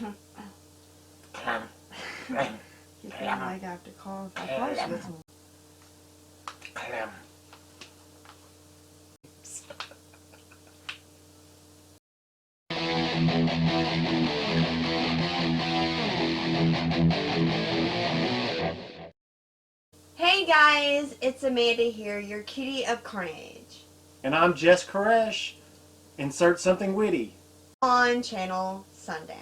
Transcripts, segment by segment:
You feel like I have to cough. I probably should get some. Hey guys, it's Amanda here, your cutie of Carnage. And I'm JESS KORESH. Insert something witty. On Channel Sundown.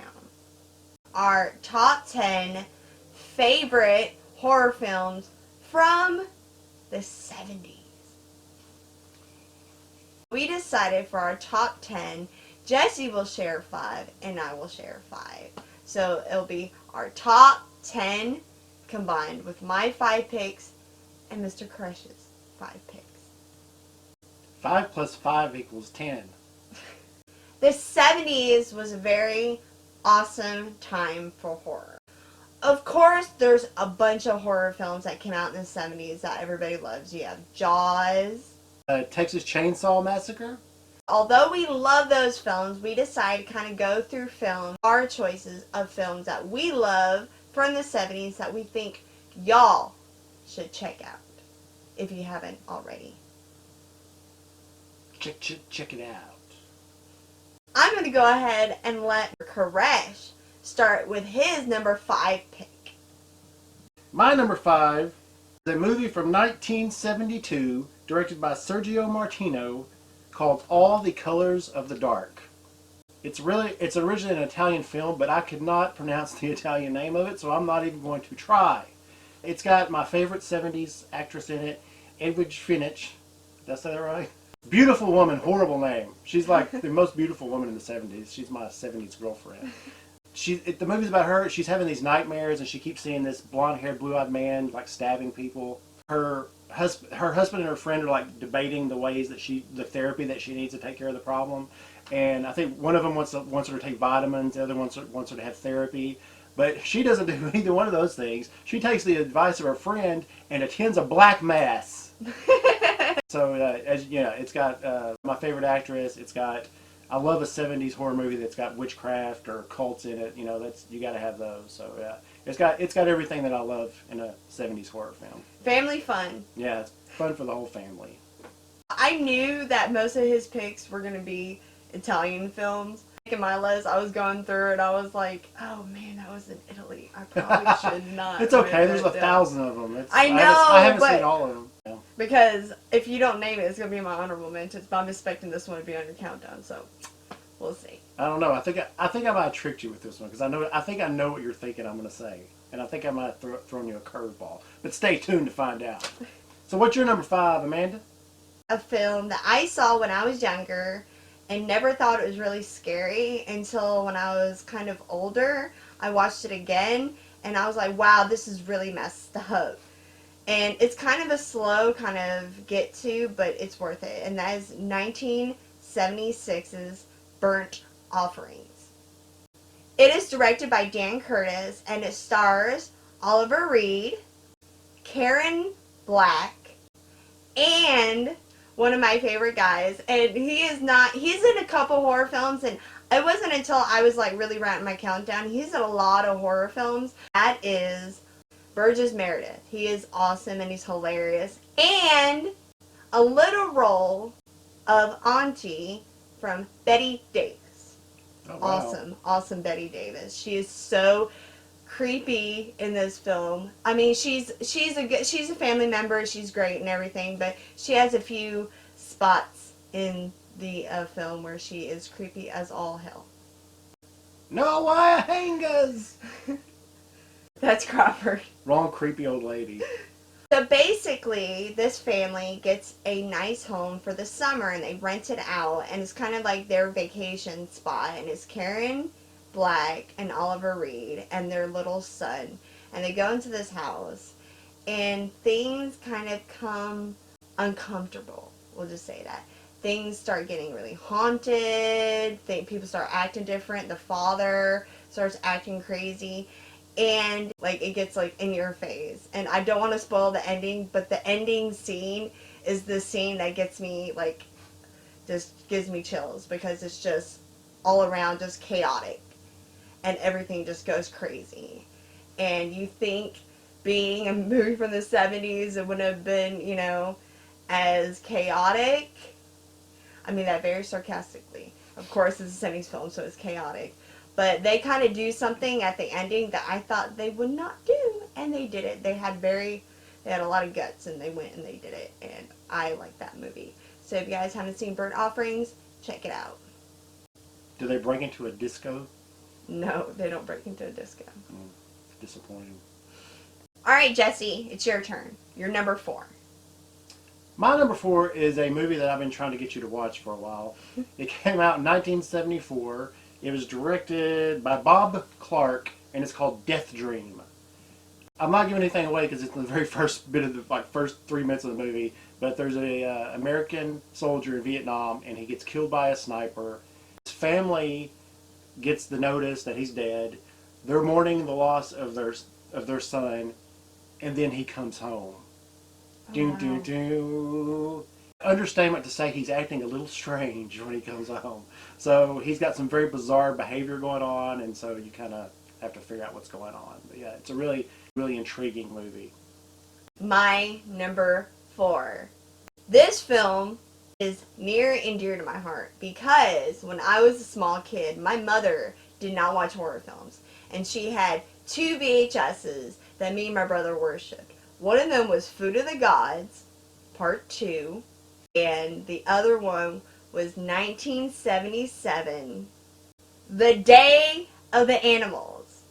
Our top 10 favorite horror films from the 70s. We decided for our top 10, Jessie will share 5 and I will share 5. So it'll be our top 10 combined with my 5 picks and Mr. Koresh's 5 picks. 5 plus 5 equals 10. The 70s was a very awesome time for horror. Of course, there's a bunch of horror films that came out in the 70s that everybody loves. You have Jaws. Texas Chainsaw Massacre. Although we love those films, we decided to kind of go through our choices of films that we love from the 70s that we think y'all should check out if you haven't already. Check it out. I'm going to go ahead and let Koresh start with his number 5 pick. My number 5 is a movie from 1972 directed by Sergio Martino called All the Colors of the Dark. It's originally an Italian film, but I could not pronounce the Italian name of it, so I'm not even going to try. It's got my favorite 70s actress in it, Edwidge Finch. Did I say that right? Beautiful woman, horrible name. She's like the most beautiful woman in the 70s. She's my 70s girlfriend. The movie's about her. She's having these nightmares, and she keeps seeing this blonde-haired, blue-eyed man like stabbing people. Her husband and her friend are like debating the ways that the therapy that she needs to take care of the problem. And I think one of them wants her to take vitamins. The other wants her to have therapy. But she doesn't do either one of those things. She takes the advice of her friend and attends a black mass. So, as you know, it's got my favorite actress. I love a 70s horror movie that's got witchcraft or cults in it. You know, you got to have those. So, yeah, it's got everything that I love in a 70s horror film. Family fun. Yeah, it's fun for the whole family. I knew that most of his picks were going to be Italian films. In my list, I was going through it. I was like, "Oh man, that was in Italy. I probably should not." It's okay. There's 1,000 of them. I know, I haven't seen all of them. No. Because if you don't name it, it's gonna be my honorable mentions. But I'm expecting this one to be on your countdown, so we'll see. I don't know. I think I might have tricked you with this one because I think I know what you're thinking I'm going to say, and I think I might have thrown you a curveball. But stay tuned to find out. So, what's your number 5, Amanda? A film that I saw when I was younger and never thought it was really scary until when I was kind of older. I watched it again and I was like, wow, this is really messed up. And it's kind of a slow kind of get to, but it's worth it. And that is 1976's Burnt Offerings. It is directed by Dan Curtis and it stars Oliver Reed, Karen Black, and one of my favorite guys, and he's in a couple horror films, and it wasn't until I was like really writing my countdown, he's in a lot of horror films. That is Burgess Meredith. He is awesome and he's hilarious. And a little role of Auntie from Bette Davis. Oh, wow. Awesome Bette Davis. She is so creepy in this film. I mean, she's a family member. She's great and everything, but she has a few spots in the film where she is creepy as all hell. No wire hangers. That's Crawford. Wrong creepy old lady. So basically, this family gets a nice home for the summer and they rent it out, and it's kind of like their vacation spot, and it's Karen Black and Oliver Reed and their little son, and they go into this house and things kind of come uncomfortable. We'll just say that. Things start getting really haunted. People start acting different. The father starts acting crazy, and like it gets like in your face. And I don't want to spoil the ending, but the ending scene is the scene that gets me like, just gives me chills because it's just all around just chaotic. and everything just goes crazy. And you think being a movie from the 70s, it wouldn't have been, as chaotic. I mean that very sarcastically. Of course, it's a 70s film, so it's chaotic. But they kind of do something at the ending that I thought they would not do, and they did it. They had a lot of guts, and they went and they did it, and I like that movie. So if you guys haven't seen Burnt Offerings, check it out. Do they break into a disco? No, they don't break into a disco. Disappointing. All right, Jesse, it's your turn. You're number 4. My number 4 is a movie that I've been trying to get you to watch for a while. It came out in 1974. It was directed by Bob Clark, and it's called Death Dream. I'm not giving anything away because it's in the very first bit of the first 3 minutes of the movie. But there's a American soldier in Vietnam, and he gets killed by a sniper. His family gets the notice that he's dead. They're mourning the loss of their son, and then he comes home. Oh, Do wow. do do. Understatement to say he's acting a little strange when he comes home. So he's got some very bizarre behavior going on, and so you kind of have to figure out what's going on. But yeah, it's a really, really intriguing movie. My number 4. This film is near and dear to my heart because when I was a small kid, my mother did not watch horror films, and she had 2 VHSs that me and my brother worshipped. One of them was Food of the Gods, Part 2, and the other one was 1977, The Day of the Animals,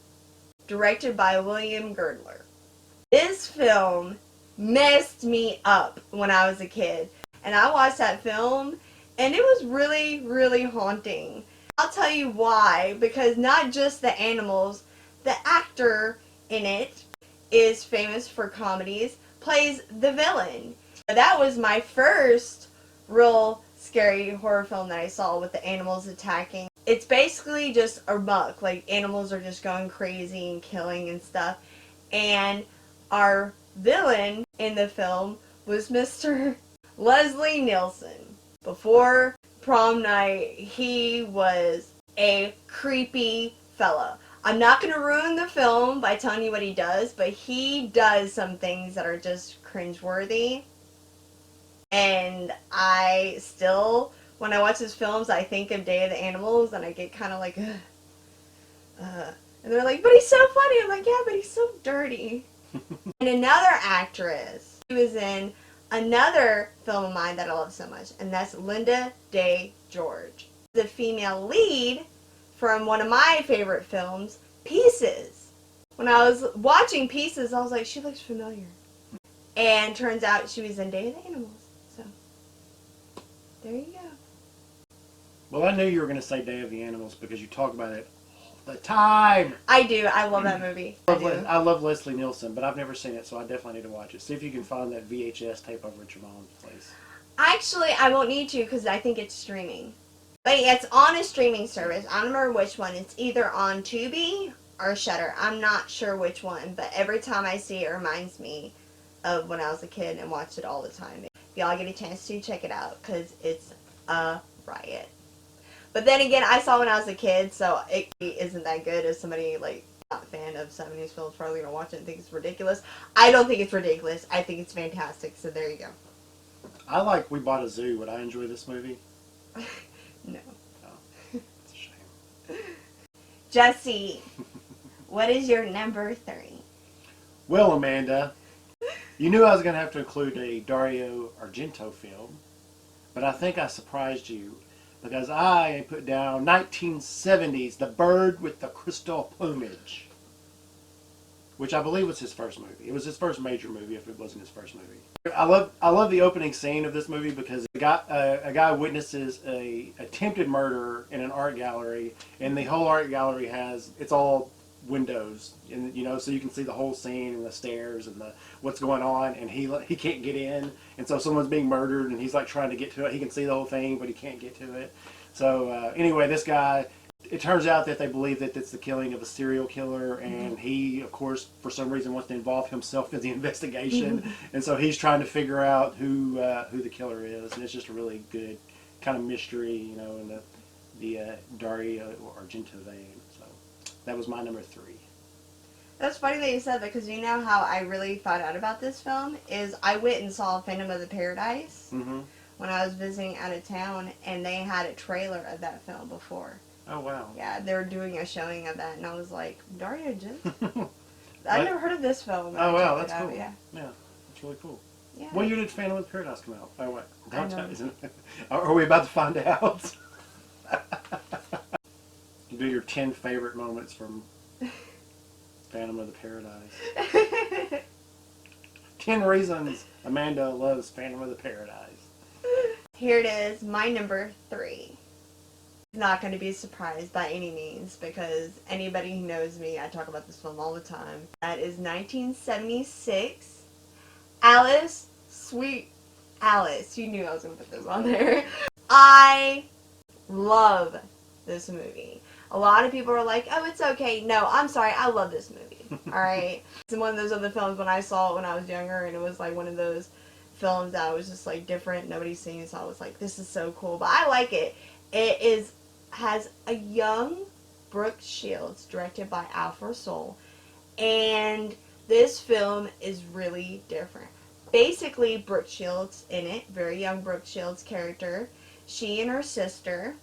directed by William Girdler. This film messed me up when I was a kid, and I watched that film, and it was really, really haunting. I'll tell you why, because not just the animals, the actor in it is famous for comedies, plays the villain. That was my first real scary horror film that I saw with the animals attacking. It's basically just a muck, like animals are just going crazy and killing and stuff. And our villain in the film was Mr. Leslie Nielsen. Before prom night, he was a creepy fella. I'm not going to ruin the film by telling you what he does, but he does some things that are just cringeworthy. And I still, when I watch his films, I think of Day of the Animals, and I get kind of like, ugh. And they're like, but he's so funny. I'm like, yeah, but he's so dirty. And another actress, she was in another film of mine that I love so much, and that's Linda Day George. The female lead from one of my favorite films, Pieces. When I was watching Pieces, I was like, she looks familiar. And turns out she was in Day of the Animals. So, there you go. Well, I knew you were going to say Day of the Animals because you talk about it all the time. I do. I love that movie. I love Leslie Nielsen, but I've never seen it, so I definitely need to watch it. See if you can find that VHS tape over at your mom's place. Actually, I won't need to because I think it's streaming. But it's on a streaming service. I don't remember which one. It's either on Tubi or Shudder. I'm not sure which one, but every time I see it, it reminds me of when I was a kid and watched it all the time. If y'all get a chance to, check it out because it's a riot. But then again, I saw when I was a kid, so it isn't that good as somebody like not a fan of 70s films probably gonna watch it and think it's ridiculous. I don't think it's ridiculous. I think it's fantastic. So there you go. I like We Bought a Zoo. Would I enjoy this movie? No. Oh, it's a shame. Jesse, what is your number 3? Well, Amanda, you knew I was going to have to include a Dario Argento film, but I think I surprised you because I put down 1970s The Bird with the Crystal Plumage, which I believe was his first movie. It was his first major movie if it wasn't his first movie. I love the opening scene of this movie because a guy witnesses a attempted murder in an art gallery, and the whole art gallery it's all windows, and so you can see the whole scene and the stairs and what's going on, and he can't get in, and so someone's being murdered, and he's like trying to get to it. He can see the whole thing, but he can't get to it. So anyway, this guy. It turns out that they believe that it's the killing of a serial killer, and he, of course, for some reason wants to involve himself in the investigation, and so he's trying to figure out who the killer is, and it's just a really good kind of mystery, in the Dario Argento vein. So That was my number 3. That's funny that you said that, because you know how I really found out about this film is I went and saw Phantom of the Paradise Mm-hmm. when I was visiting out of town, and they had a trailer of that film before. Oh, wow. Yeah, they were doing a showing of that, and I was like, Daria, just I What? never heard of this film. Oh, wow, Checked it that's out, cool. Yeah. Yeah, that's really cool. Yeah. What year did Phantom of the Paradise come out? Oh, what? I know. Are we about to find out? You do your 10 favorite moments from Phantom of the Paradise. 10 reasons Amanda loves Phantom of the Paradise. Here it is, my number 3. Not going to be surprised by any means, because anybody who knows me, I talk about this film all the time. That is 1976. Alice, Sweet Alice. You knew I was going to put this on there. I love this movie. A lot of people are like, oh, it's okay. No, I'm sorry. I love this movie. Alright? It's one of those other films when I saw it when I was younger, and it was like one of those films that was just like different. Nobody's seen it, so I was like, this is so cool. But I like it. It has a young Brooke Shields, directed by Alfred Soul, and this film is really different. Basically, Brooke Shields in it, very young Brooke Shields character, she and her sister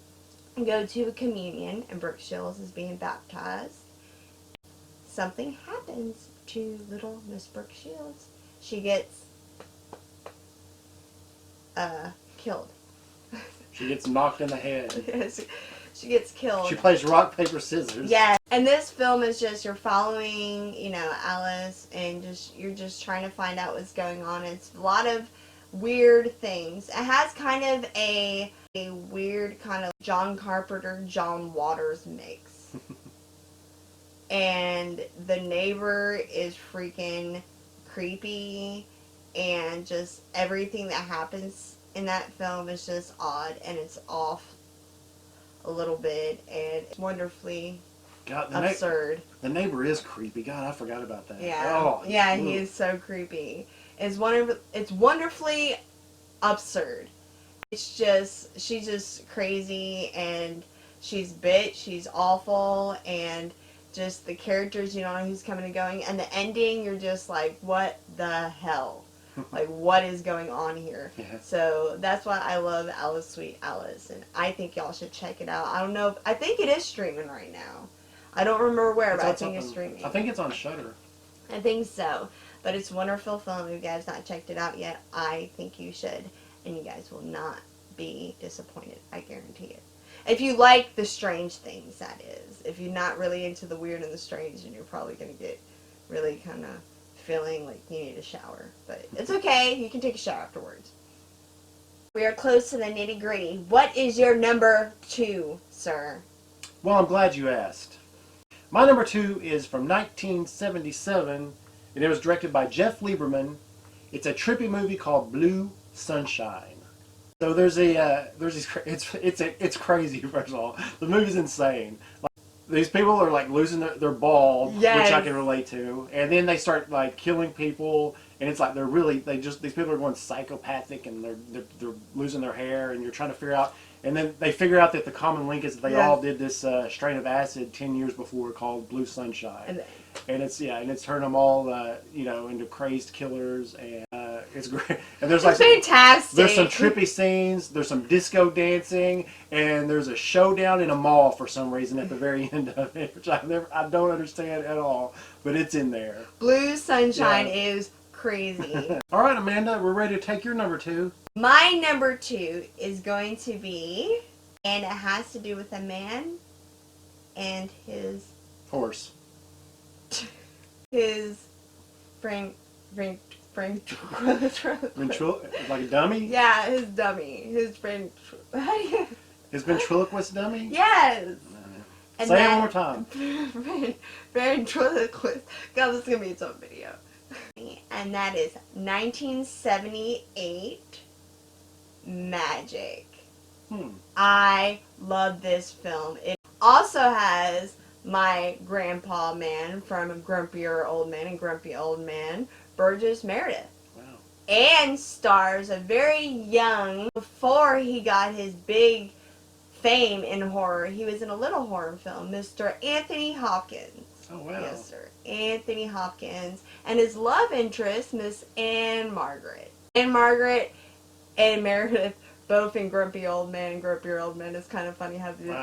go to a communion, and Brooke Shields is being baptized. Something happens to little Miss Brooke Shields. She gets killed. She gets knocked in the head. She gets killed. She plays rock, paper, scissors. Yeah, and this film is just, you're following, Alice, and you're just trying to find out what's going on. It's a lot of weird things. It has kind of a weird kind of John Carpenter, John Waters mix. And the neighbor is freaking creepy, and just everything that happens in that film is just odd, and it's off a little bit, and it's wonderfully absurd. The neighbor is creepy. God, I forgot about that. Yeah. Oh, Yeah, he is so creepy. It's wonderfully absurd. It's just, she's just crazy, and she's bitch, she's awful, and just the characters, you don't know who's coming and going, and the ending, you're just like, what the hell? Like, what is going on here? Yeah. So that's why I love Alice, Sweet Alice, and I think y'all should check it out. I don't know, I think it is streaming right now. I don't remember where, but I think it's streaming. I think it's on Shudder. I think so. But it's a wonderful film. If you guys have not checked it out yet, I think you should. And you guys will not be disappointed. I guarantee it. If you like the strange things, that is. If you're not really into the weird and the strange, then you're probably going to get really kind of feeling like you need a shower. But it's okay. You can take a shower afterwards. We are close to the nitty gritty. What is your number 2, sir? Well, I'm glad you asked. My number 2 is from 1977, and it was directed by Jeff Lieberman. It's a trippy movie called Blue Sunshine. So there's it's crazy. First of all, the movie's insane. Like, these people are like losing they're bald, yes, which I can relate to, and then they start like killing people, and it's like these people are going psychopathic, and they're losing their hair, and you're trying to figure out. And then they figure out that the common link is that they all did this strain of acid 10 years before called Blue Sunshine. And it's turned them all, into crazed killers, and it's great. And there's like fantastic. There's some trippy scenes. There's some disco dancing, and there's a showdown in a mall for some reason at the very end of it, which I don't understand at all, but it's in there. Blue Sunshine is crazy. All right, Amanda, we're ready to take your number 2. My number 2 is going to be, and it has to do with a man and his Horse. His Like a dummy? Yeah, his dummy. His His ventriloquist dummy? Yes. And say it one more time. Ventriloquist. God, this is going to be its own video. And that is 1978 Magic. I love this film. It also has my grandpa man from Grumpier Old Man and Grumpy Old Man, Burgess Meredith. Wow. And stars a very young, before he got his big fame in horror. He was in a little horror film, Mr. Anthony Hopkins. Oh, wow. Yes, sir. Anthony Hopkins. And his love interest, Miss Anne Margaret. Anne Margaret and Meredith, both in Grumpy Old Man and Grumpy Old Men. It's kind of funny how they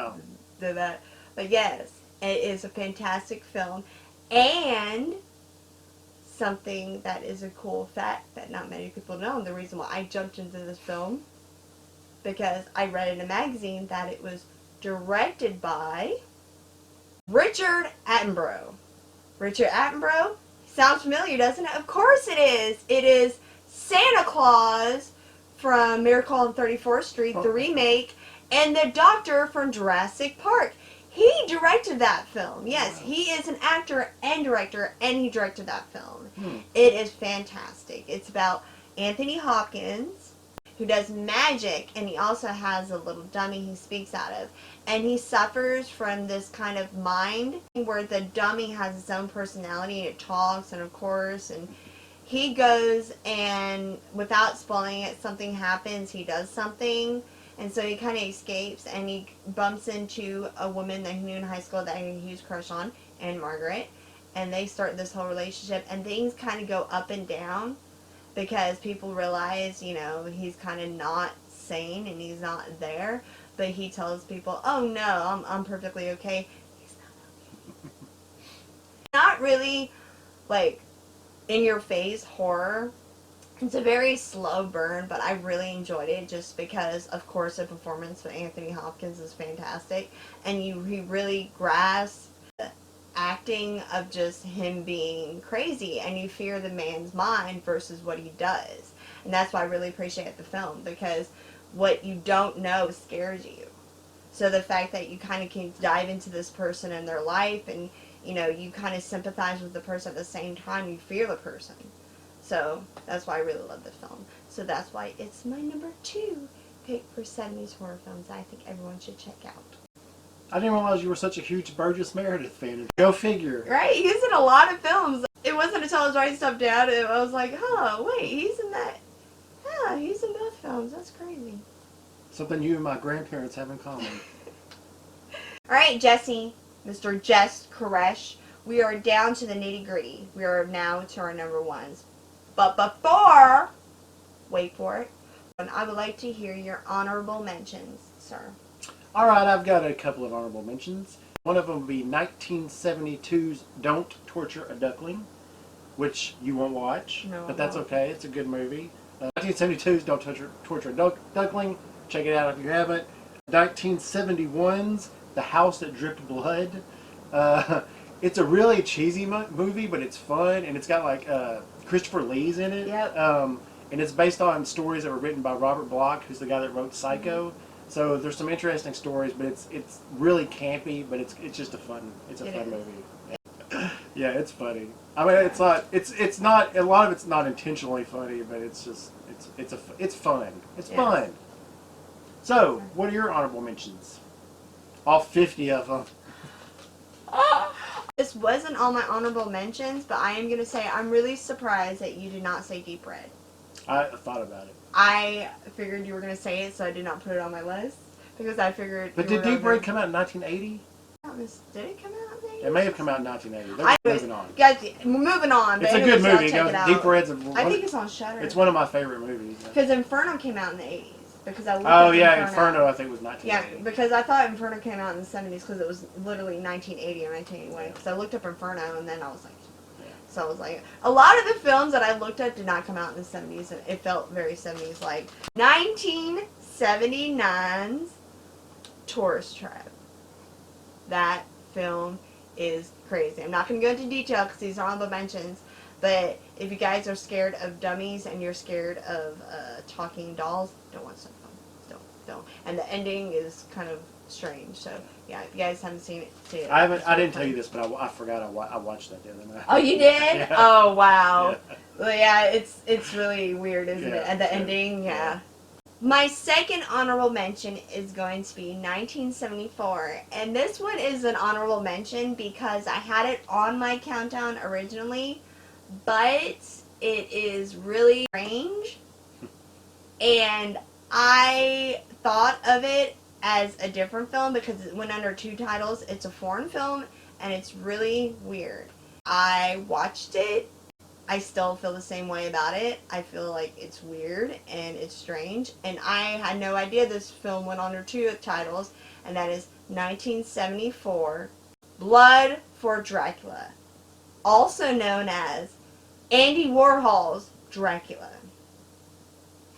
did that. But yes, it is a fantastic film. And something that is a cool fact that not many people know, and the reason why I jumped into this film, because I read in a magazine that it was directed by Richard Attenborough. Richard Attenborough? Sounds familiar, doesn't it? Of course it is. It is Santa Claus from Miracle on 34th Street, the remake, and the Doctor from Jurassic Park. He directed that film. Yes, he is an actor and director, and he directed that film. It is fantastic. It's about Anthony Hopkins, who does magic, and he also has a little dummy he speaks out of. And he suffers from this kind of mind where the dummy has its own personality, and it talks, and of course, and he goes and, without spoiling it, something happens, he does something, and so he kind of escapes, and he bumps into a woman that he knew in high school that he had a huge crush on, Anne Margaret, and they start this whole relationship, and things kind of go up and down, because people realize, you know, he's kind of not sane, and he's not there, but he tells people, oh no, I'm perfectly okay. He's not okay. Not really, like, in-your-face horror. It's a very slow burn, but I really enjoyed it just because, of course, the performance of Anthony Hopkins is fantastic, and he really grasps the acting of just him being crazy, and you fear the man's mind versus what he does. And that's why I really appreciate the film, because what you don't know scares you. So the fact that you kind of can dive into this person and their life, and you know, you kind of sympathize with the person at the same time you fear the person. So that's why I really love the film. So that's why it's my number 2 pick for 70s horror films I think everyone should check out. I didn't realize you were such a huge Burgess Meredith fan. Go figure. Right? He's in a lot of films. It wasn't until I was writing stuff down and I was like, oh, wait, he's in that. Yeah, he's in both films. That's crazy. Something you and my grandparents have in common. Alright, Jesse, Mr. JESS KORESH, we are down to the nitty gritty. We are now to our number 1s. But before, wait for it, I would like to hear your honorable mentions, sir. Alright, I've got a couple of honorable mentions. One of them would be 1972's Don't Torture a Duckling, which you won't watch, but that's okay. It's a good movie. 1972's Don't Torture a Duckling. Check it out if you haven't. 1971's The House That Dripped Blood. It's a really cheesy movie, but it's fun, and it's got like Christopher Lee's in it. Yep. And it's based on stories that were written by Robert Bloch, who's the guy that wrote Psycho. So there's some interesting stories, but it's really campy, but it's just a fun movie. Yeah, it's funny. I mean, it's not a lot of it's not intentionally funny, but it's just it's fun. It's fun. So, what are your honorable mentions? All 50 of them. This wasn't all my honorable mentions, but I am going to say I'm really surprised that you did not say Deep Red. I thought about it. I figured you were going to say it, so I did not put it on my list. Because I figured... But did Deep Red come out in 1980? Did it come out in the 80s? It may have come out in 1980. Moving on. Guys, we're moving on. It's a good movie. Deep Red's I think it's on Shudder. It's one of my favorite movies. Because Inferno came out in the 80s. Because I looked up Inferno I think was 1980. Yeah, because I thought Inferno came out in the 70s because it was literally 1980 or 1981. Because I looked up Inferno and then I was like... So I was like... A lot of the films that I looked at did not come out in the 70s. And it felt very 70s like. 1979's Tourist Trap. That film is crazy. I'm not going to go into detail because these are honorable mentions. But if you guys are scared of dummies and you're scared of talking dolls, don't watch that film. Don't. And the ending is kind of strange. So yeah, if you guys haven't seen it, see it. I didn't tell you this, but I forgot I watched that the other night. Oh, you did? Yeah. Oh wow. Yeah. Well, yeah, it's really weird, isn't it? And the ending, yeah. My second honorable mention is going to be 1974, and this one is an honorable mention because I had it on my countdown originally, but it is really strange, and I thought of it as a different film because it went under 2 titles. It's a foreign film and it's really weird. I watched it. I still feel the same way about it. I feel like it's weird and it's strange. And I had no idea this film went under 2 titles, and that is 1974, Blood for Dracula, also known as Andy Warhol's Dracula.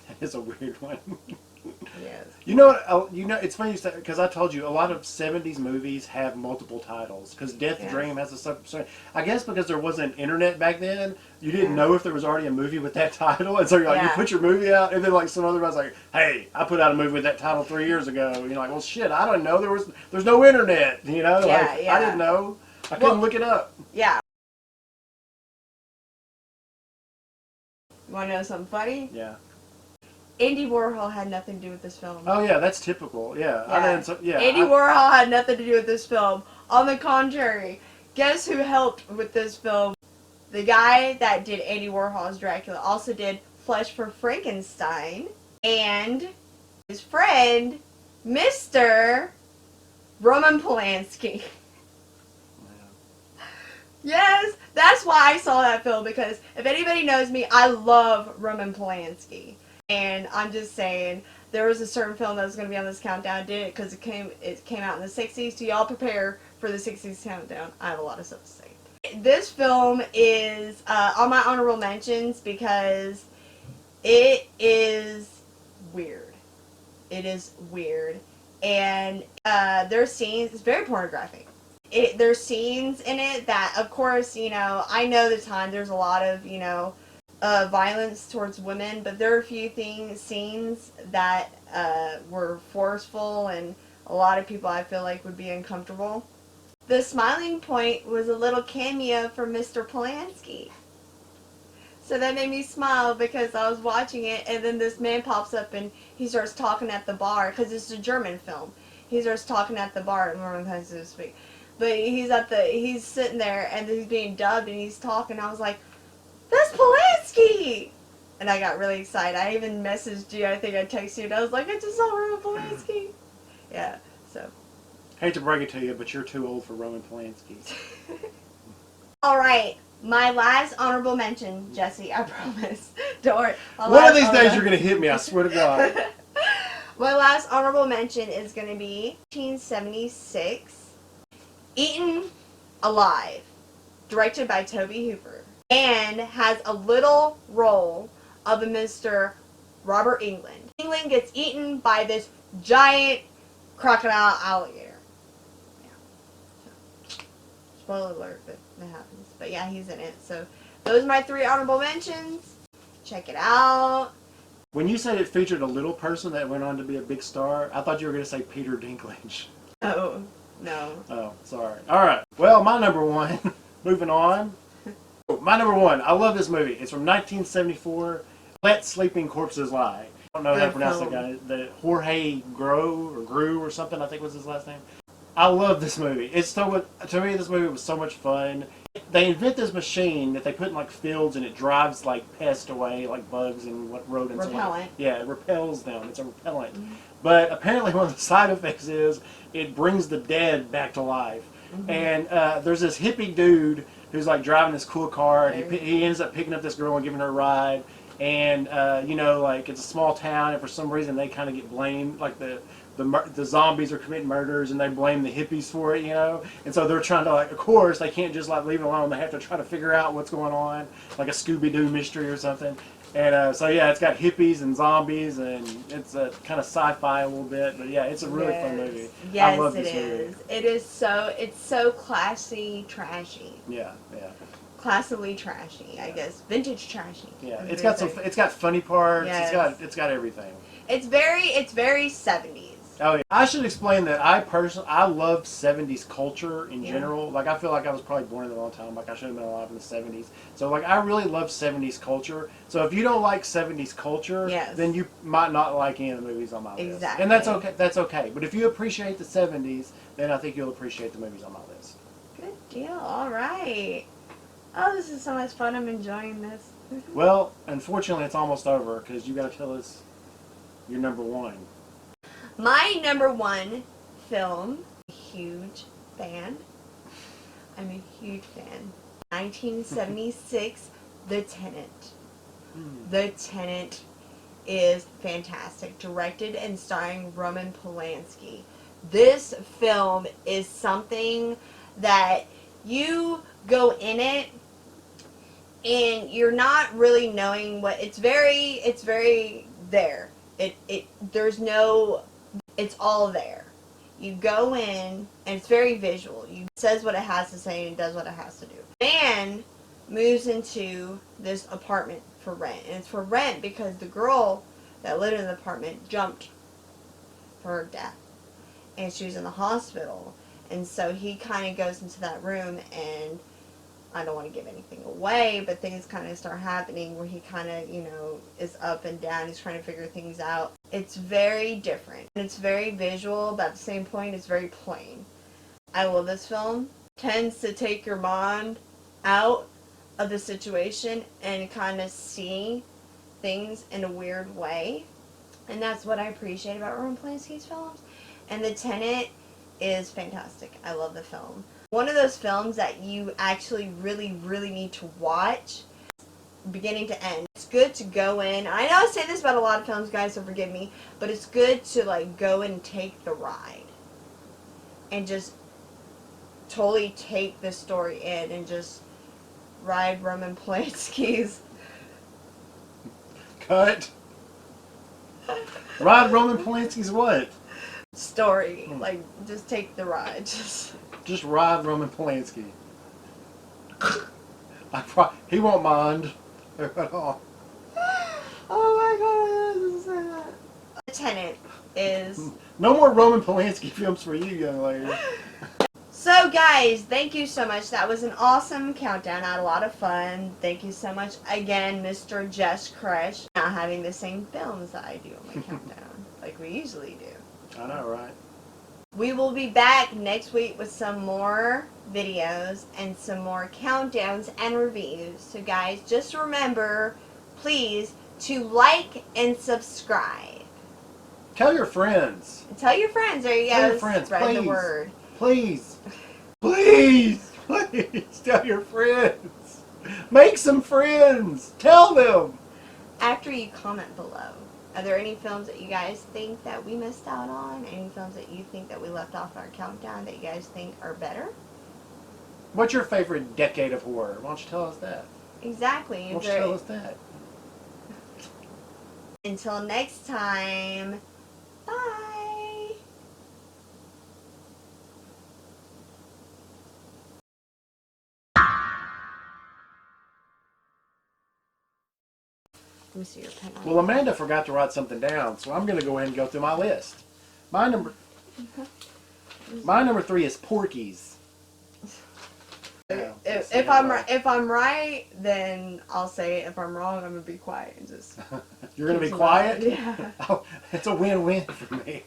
That is a weird one. Yes. You know what? You know, it's funny you say, because I told you a lot of '70s movies have multiple titles. Because Death Dream has a sub. I guess because there wasn't internet back then, you didn't know if there was already a movie with that title, and so you're like, you put your movie out, and then like some other guy's like, "Hey, I put out a movie with that title 3 years ago." And you're like, "Well, shit, I don't know. There's no internet. You know, I didn't know. I couldn't look it up." Yeah. You want to know something funny? Yeah. Andy Warhol had nothing to do with this film. Oh yeah, that's typical. Yeah. Andy Warhol had nothing to do with this film. On the contrary, guess who helped with this film? The guy that did Andy Warhol's Dracula also did Flesh for Frankenstein, and his friend, Mr. Roman Polanski. Yes, that's why I saw that film, because if anybody knows me, I love Roman Polanski. And I'm just saying, there was a certain film that was going to be on this countdown. I did it because it came out in the 60s, so y'all prepare for the 60s countdown. I have a lot of stuff to say. This film is on my honorable mentions because it is weird. It is weird. And there's scenes, it's very pornographic. There's scenes in it that, of course, you know, I know the time there's a lot of, you know, violence towards women, but there are a few scenes that were forceful, and a lot of people I feel like would be uncomfortable. The smiling point was a little cameo from Mr. Polanski. So that made me smile because I was watching it, and then this man pops up and he starts talking at the bar, because it's a German film. He starts talking at the bar, but he's sitting there and he's being dubbed and he's talking. I was like, "That's Polanski!" And I got really excited. I even messaged you. I think I texted you. And I was like, "I just saw Roman Polanski." Yeah. So. Hate to break it to you, but you're too old for Roman Polanski. All right. My last honorable mention, Jesse. I promise. Don't worry. One of these days you're gonna hit me. I swear to God. My last honorable mention is going to be 1976, Eaten Alive, directed by Tobe Hooper, and has a little role of a Mr. Robert Englund. Englund gets eaten by this giant crocodile alligator. Yeah. Spoiler alert, but that happens. But yeah, he's in it. So those are my 3 honorable mentions. Check it out. When you said it featured a little person that went on to be a big star, I thought you were going to say Peter Dinklage. Oh, no. Oh, sorry. All right. Well, my number 1, moving on. My number 1, I love this movie. It's from 1974, Let Sleeping Corpses Lie. I don't know how to pronounce that guy. The Jorge Grew or something, I think was his last name. I love this movie. To me, this movie was so much fun. They invent this machine that they put in like fields, and it drives like pests away, like bugs and rodents. Repellent. Yeah, it repels them. It's a repellent. Mm-hmm. But apparently, one of the side effects is it brings the dead back to life. Mm-hmm. And there's this hippie dude who's like driving this cool car. And he ends up picking up this girl and giving her a ride. And you know, like it's a small town, and for some reason they kind of get blamed, like the zombies are committing murders, and they blame the hippies for it, you know. And so they're trying to, like, of course, they can't just like leave it alone. They have to try to figure out what's going on, like a Scooby-Doo mystery or something. And so yeah, it's got hippies and zombies, and it's kind of sci-fi a little bit. But yeah, it's a really fun movie. Yes, I love it this is. movie. It's so classy, trashy. Yeah, yeah. Classically trashy, I guess. Vintage trashy. Yeah, it's got funny parts. Yes. It's got everything. It's very 70s. Oh yeah. I should explain that I love 70s culture in general. Like I feel like I was probably born in the wrong time. Like I should have been alive in the 70s. So like I really love 70s culture. So if you don't like 70s culture, then you might not like any of the movies on my list. Exactly. And that's okay. That's okay. But if you appreciate the 70s, then I think you'll appreciate the movies on my list. Good deal. All right. Oh, this is so much fun. I'm enjoying this. Well, unfortunately, it's almost over because you got to tell us your number 1. My number one film, huge fan. I'm a huge fan. 1976, The Tenant. The Tenant is fantastic. Directed and starring Roman Polanski. This film is something that you go in it and you're not really knowing what it's very there. There's no, it's all there. You go in and it's very visual. It says what it has to say and does what it has to do. Man moves into this apartment for rent, and it's for rent because the girl that lived in the apartment jumped for her death, and she was in the hospital. And so he kind of goes into that room, and I don't want to give anything away, but things kind of start happening where he kind of, is up and down. He's trying to figure things out. It's very different. It's very visual, but at the same point, it's very plain. I love this film. Tends to take your mind out of the situation and kind of see things in a weird way. And that's what I appreciate about Roman Polanski's films. And The Tenant is fantastic. I love the film. One of those films that you actually really, really need to watch beginning to end. It's good to go in. I know I say this about a lot of films, guys, so forgive me, but it's good to go and take the ride and just totally take the story in and just ride Roman Polanski's Cut. Ride Roman Polanski's what? story. Just take the ride. Just ride Roman Polanski. He won't mind at all. Oh my god, this is so bad. The Tenant is... No more Roman Polanski films for you, young lady. So guys, thank you so much. That was an awesome countdown. I had a lot of fun. Thank you so much again, Mr. JESS KORESH. Not having the same films that I do on my countdown, like we usually do. I know, right? We will be back next week with some more videos and some more countdowns and reviews. So guys, just remember, please, to like and subscribe. Tell your friends. Tell your friends. There you go. Tell your friends, Spread please. the word. Please. Please. Please. Tell your friends. Make some friends. Tell them. After you comment below, are there any films that you guys think that we missed out on? Any films that you think that we left off our countdown that you guys think are better? What's your favorite decade of horror? Why don't you tell us that? Exactly. Why don't you tell us that? Until next time, bye. Let me see your pen. Well, Amanda forgot to write something down, so I'm going to go ahead and go through my list. My number 3 is Porky's. If I'm right, then I'll say it. If I'm wrong, I'm gonna be quiet and just. You're gonna be quiet? Yeah. Oh, it's a win-win for me.